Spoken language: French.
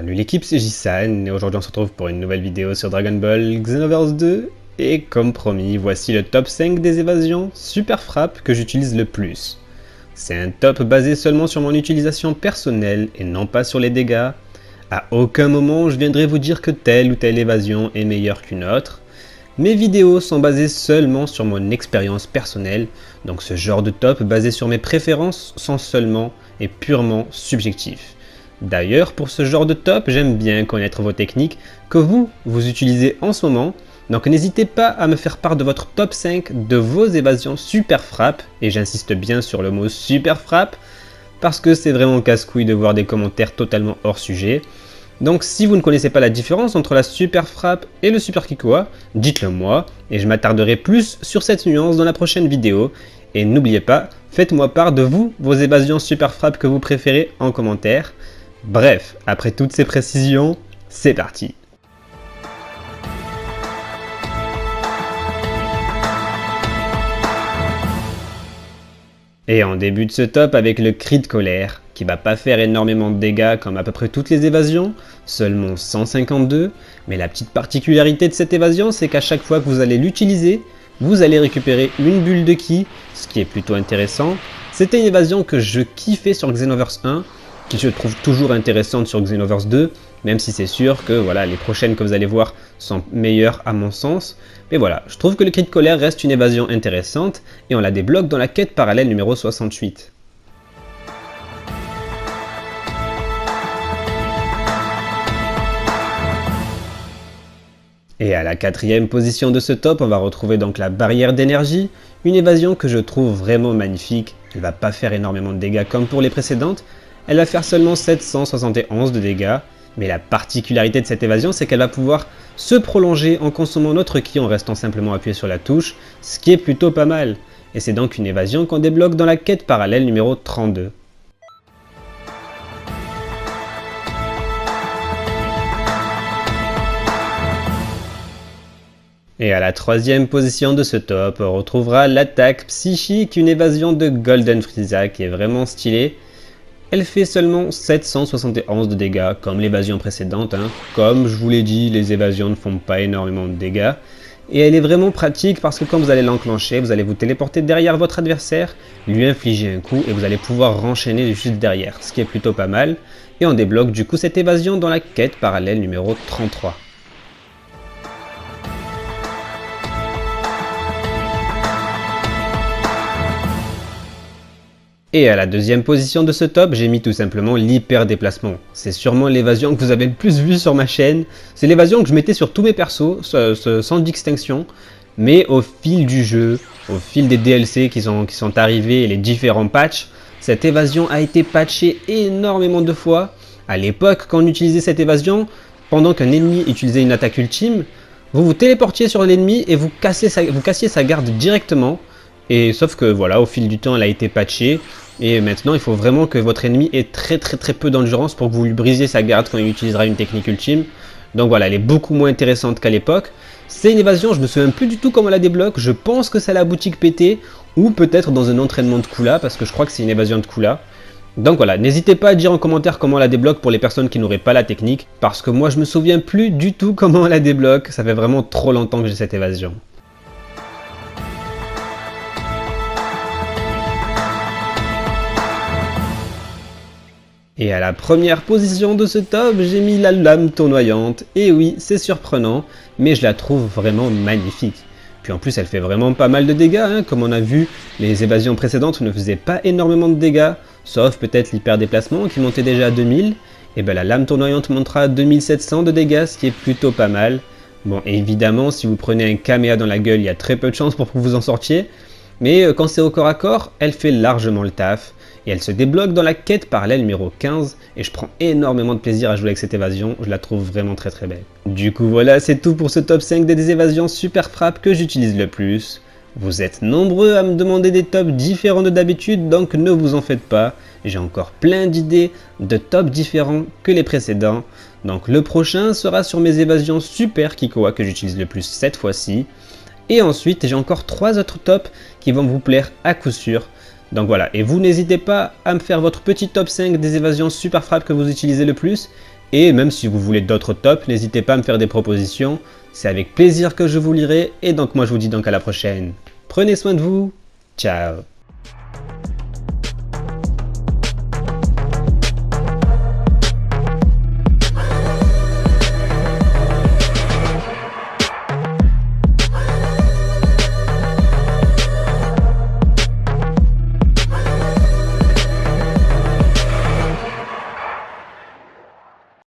Salut l'équipe, c'est Jisan et aujourd'hui on se retrouve pour une nouvelle vidéo sur Dragon Ball Xenoverse 2 et comme promis, voici le top 5 des évasions super frappe que j'utilise le plus. C'est un top basé seulement sur mon utilisation personnelle et non pas sur les dégâts. À aucun moment je viendrai vous dire que telle ou telle évasion est meilleure qu'une autre. Mes vidéos sont basées seulement sur mon expérience personnelle, donc ce genre de top basé sur mes préférences sont seulement et purement subjectifs. D'ailleurs, pour ce genre de top, j'aime bien connaître vos techniques que vous utilisez en ce moment, donc n'hésitez pas à me faire part de votre top 5 de vos évasions super frappe, et j'insiste bien sur le mot super frappe, parce que c'est vraiment casse-couille de voir des commentaires totalement hors sujet. Donc si vous ne connaissez pas la différence entre la super frappe et le super Kikoa, dites-le moi, et je m'attarderai plus sur cette nuance dans la prochaine vidéo. Et n'oubliez pas, faites-moi part de vos évasions super frappe que vous préférez en commentaire. Bref, après toutes ces précisions, c'est parti. Et on débute ce top avec le cri de colère, qui va pas faire énormément de dégâts comme à peu près toutes les évasions, seulement 152, mais la petite particularité de cette évasion, c'est qu'à chaque fois que vous allez l'utiliser, vous allez récupérer une bulle de ki, ce qui est plutôt intéressant. C'était une évasion que je kiffais sur Xenoverse 1, qui je trouve toujours intéressante sur Xenoverse 2, même si c'est sûr que voilà, les prochaines que vous allez voir sont meilleures à mon sens. Mais voilà, je trouve que le cri de colère reste une évasion intéressante, et on la débloque dans la quête parallèle numéro 68. Et à la quatrième position de ce top, on va retrouver donc la barrière d'énergie, une évasion que je trouve vraiment magnifique. Elle va pas faire énormément de dégâts comme pour les précédentes, elle va faire seulement 771 de dégâts, mais la particularité de cette évasion, c'est qu'elle va pouvoir se prolonger en consommant notre ki en restant simplement appuyé sur la touche, ce qui est plutôt pas mal. Et c'est donc une évasion qu'on débloque dans la quête parallèle numéro 32. Et à la troisième position de ce top, on retrouvera l'attaque psychique, une évasion de Golden Frieza qui est vraiment stylée. Elle fait seulement 771 de dégâts, comme l'évasion précédente. Comme je vous l'ai dit, les évasions ne font pas énormément de dégâts. Et elle est vraiment pratique parce que quand vous allez l'enclencher, vous allez vous téléporter derrière votre adversaire, lui infliger un coup et vous allez pouvoir renchaîner juste derrière, ce qui est plutôt pas mal. Et on débloque du coup cette évasion dans la quête parallèle numéro 33. Et à la deuxième position de ce top, j'ai mis tout simplement l'hyper déplacement. C'est sûrement l'évasion que vous avez le plus vue sur ma chaîne. C'est l'évasion que je mettais sur tous mes persos, sans distinction. Mais au fil du jeu, au fil des DLC qui sont arrivés et les différents patchs, cette évasion a été patchée énormément de fois. À l'époque, quand on utilisait cette évasion, pendant qu'un ennemi utilisait une attaque ultime, vous vous téléportiez sur l'ennemi et vous cassiez sa garde directement. Et sauf que voilà, au fil du temps, elle a été patchée. Et maintenant, il faut vraiment que votre ennemi ait très peu d'endurance pour que vous lui brisiez sa garde quand il utilisera une technique ultime. Donc voilà, elle est beaucoup moins intéressante qu'à l'époque. C'est une évasion, je me souviens plus du tout comment on la débloque. Je pense que c'est à la boutique PT ou peut-être dans un entraînement de Kula parce que je crois que c'est une évasion de Kula. Donc voilà, n'hésitez pas à dire en commentaire comment on la débloque pour les personnes qui n'auraient pas la technique. Parce que moi, je me souviens plus du tout comment on la débloque. Ça fait vraiment trop longtemps que j'ai cette évasion. Et à la première position de ce top, j'ai mis la lame tournoyante. Et oui, c'est surprenant, mais je la trouve vraiment magnifique. Puis en plus, elle fait vraiment pas mal de dégâts, comme on a vu, les évasions précédentes ne faisaient pas énormément de dégâts, sauf peut-être l'hyper déplacement qui montait déjà à 2000. Et ben la lame tournoyante montera à 2700 de dégâts, ce qui est plutôt pas mal. Bon, évidemment, si vous prenez un Kamea dans la gueule, il y a très peu de chances pour que vous en sortiez. Mais quand c'est au corps à corps, elle fait largement le taf. Et elle se débloque dans la quête parallèle numéro 15, et je prends énormément de plaisir à jouer avec cette évasion, je la trouve vraiment très belle. Du coup voilà, c'est tout pour ce top 5 des évasions super frappe que j'utilise le plus. Vous êtes nombreux à me demander des tops différents de d'habitude, donc ne vous en faites pas, j'ai encore plein d'idées de tops différents que les précédents. Donc le prochain sera sur mes évasions super Kikoa que j'utilise le plus cette fois-ci. Et ensuite j'ai encore 3 autres tops qui vont vous plaire à coup sûr. Donc voilà, et vous n'hésitez pas à me faire votre petit top 5 des évasions super frappe que vous utilisez le plus. Et même si vous voulez d'autres tops, n'hésitez pas à me faire des propositions, c'est avec plaisir que je vous lirai, et donc moi je vous dis donc à la prochaine. Prenez soin de vous, ciao.